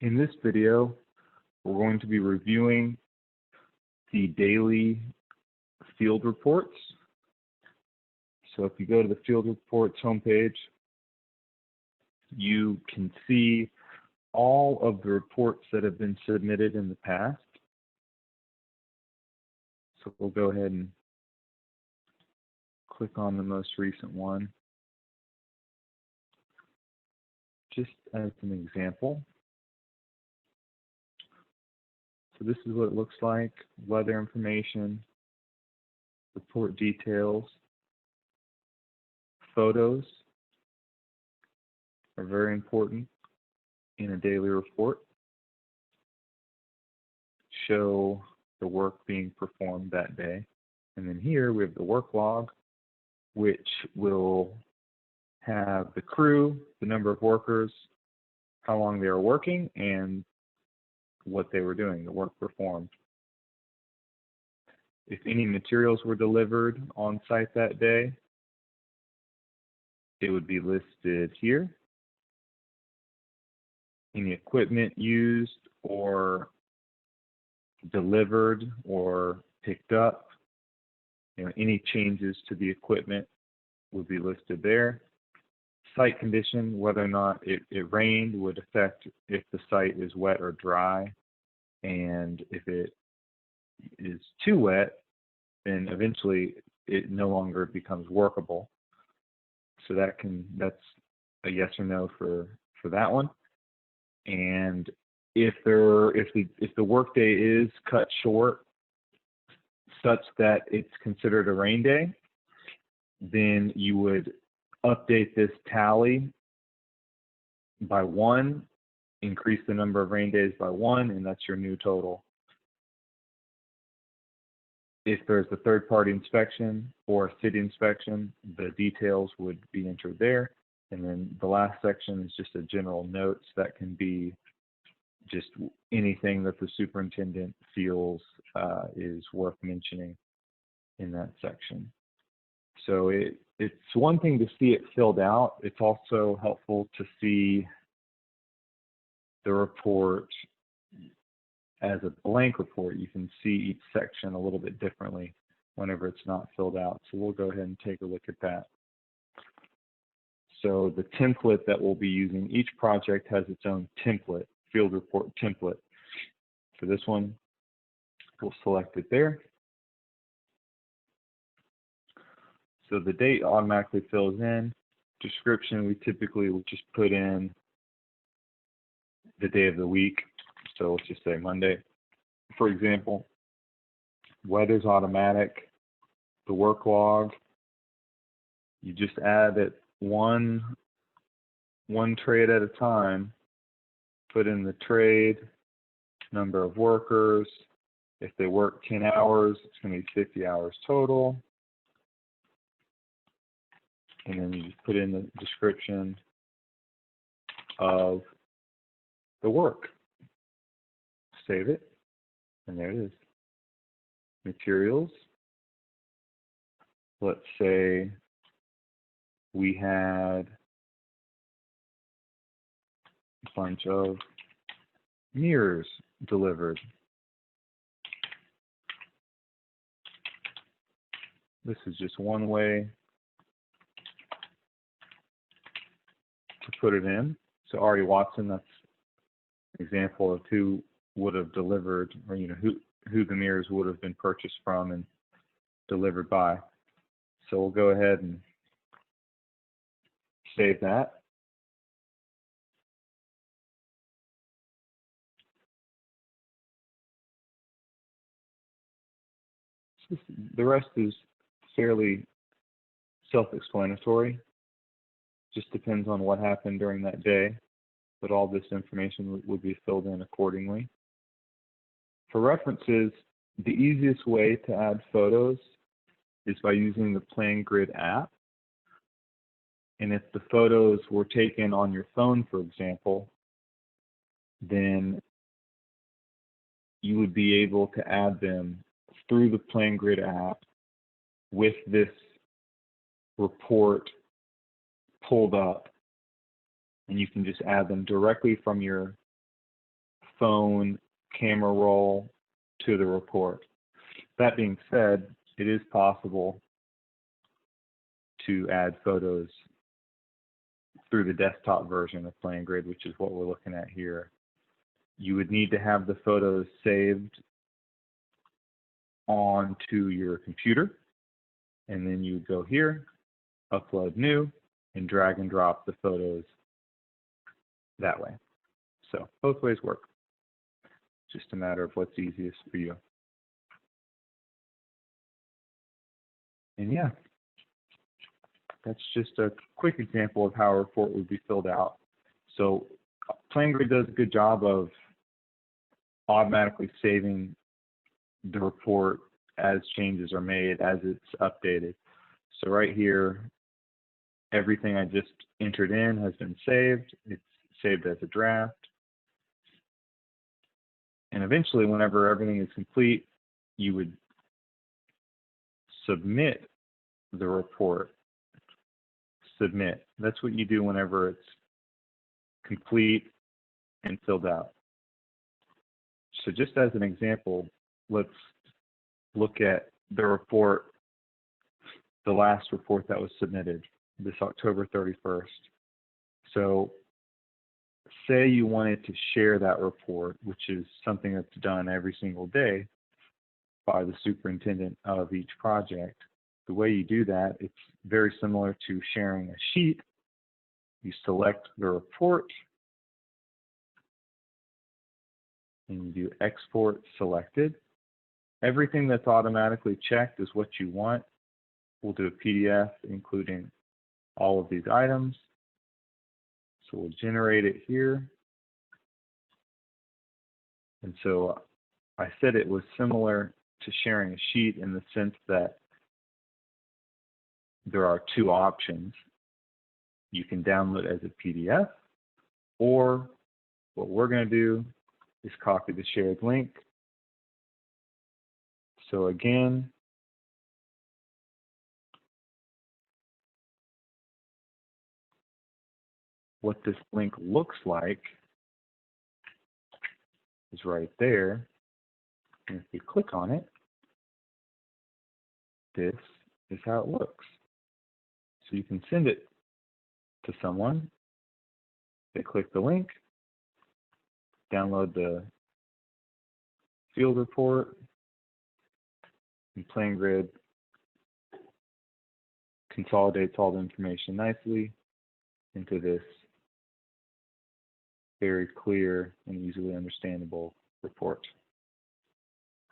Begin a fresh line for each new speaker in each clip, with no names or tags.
In this video, we're going to be reviewing the daily field reports. So if you go to the field reports homepage, you can see all of the reports that have been submitted in the past. So we'll go ahead and click on the most recent one. Just as an example. So this is what it looks like: weather information, report details, photos are very important in a daily report. Show the work being performed that day. And then here we have the work log, which will have the crew, the number of workers, how long they were working, and what they were doing, the work performed. If any materials were delivered on site that day, it would be listed here. Any equipment used or delivered or picked up, any changes to the equipment would be listed there. Site condition, whether or not it rained, would affect if the site is wet or dry. And if it is too wet, then eventually it no longer becomes workable. So that's a yes or no for that one. And if the workday is cut short such that it's considered a rain day, then you would update this tally by 1, increase the number of rain days by 1, and that's your new total. If there's a third-party inspection or a city inspection, the details would be entered there. And then the last section is just a general notes that can be just anything that the superintendent feels is worth mentioning in that section. So it's one thing to see it filled out. It's also helpful to see the report as a blank report. You can see each section a little bit differently whenever it's not filled out. So we'll go ahead and take a look at that. So the template that we'll be using, each project has its own template, field report template. For this one, we'll select it there. So the date automatically fills in. Description, we typically will just put in the day of the week. So let's just say Monday, for example. Weather's automatic. The work log, you just add it one trade at a time. Put in the trade, number of workers. If they work 10 hours, it's going to be 50 hours total. And then you just put in the description of the work. Save it, and there it is. Materials. Let's say we had a bunch of mirrors delivered. This is just one way to put it in. So Ari Watson, that's an example of who would have delivered, or who the mirrors would have been purchased from and delivered by. So we'll go ahead and save that. The rest is fairly self-explanatory. Just depends on what happened during that day, but all this information would be filled in accordingly. For references, the easiest way to add photos is by using the PlanGrid app. And if the photos were taken on your phone, for example, then you would be able to add them through the PlanGrid app with this report pulled up, and you can just add them directly from your phone camera roll to the report. That being said, it is possible to add photos through the desktop version of PlanGrid, which is what we're looking at here. You would need to have the photos saved onto your computer, and then you would go here, upload new, and drag and drop the photos that way. So both ways work. Just a matter of what's easiest for you. And yeah, that's just a quick example of how a report would be filled out. So PlanGrid does a good job of automatically saving the report as changes are made, as it's updated. So right here, everything I just entered in has been saved. It's saved as a draft. And eventually, whenever everything is complete, you would submit the report. Submit. That's what you do whenever it's complete and filled out. So just as an example, let's look at the report, the last report that was submitted, this October 31st. So say you wanted to share that report, which is something that's done every single day by the superintendent of each project. The way you do that, it's very similar to sharing a sheet. You select the report, and you do export selected. Everything that's automatically checked is what you want. We'll do a PDF including all of these items. So we'll generate it here. And so I said it was similar to sharing a sheet in the sense that there are two options. You can download as a PDF, or what we're going to do is copy the shared link. So again, what this link looks like is right there. And if we click on it, this is how it looks. So you can send it to someone. They click the link, download the field report, and PlanGrid consolidates all the information nicely into this very clear and easily understandable report.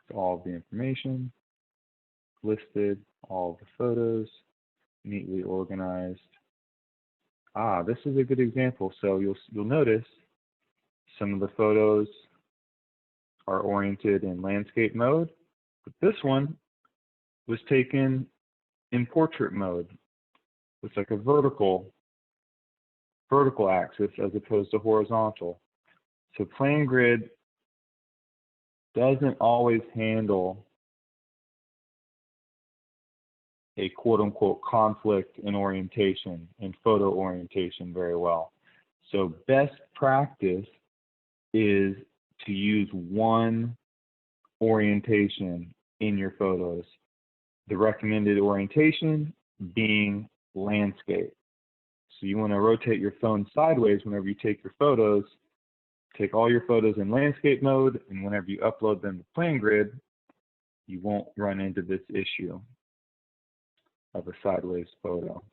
So all of the information listed, all of the photos neatly organized. This is a good example. So you'll notice some of the photos are oriented in landscape mode, but this one was taken in portrait mode. It's like a vertical axis as opposed to horizontal. So PlanGrid doesn't always handle a quote-unquote conflict in orientation and photo orientation very well. So best practice is to use one orientation in your photos. The recommended orientation being landscape. So you want to rotate your phone sideways whenever you take your photos. Take all your photos in landscape mode, and whenever you upload them to PlanGrid, you won't run into this issue of a sideways photo.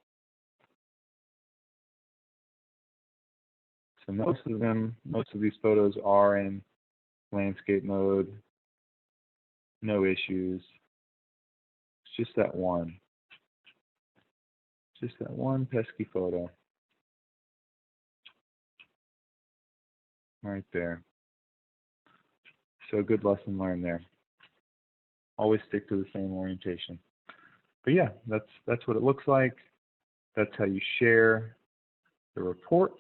So most of these photos are in landscape mode, no issues. It's just that one. Just that one pesky photo. Right there. So a good lesson learned there. Always stick to the same orientation. But yeah, that's what it looks like. That's how you share the report.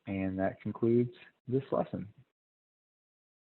And that concludes this lesson.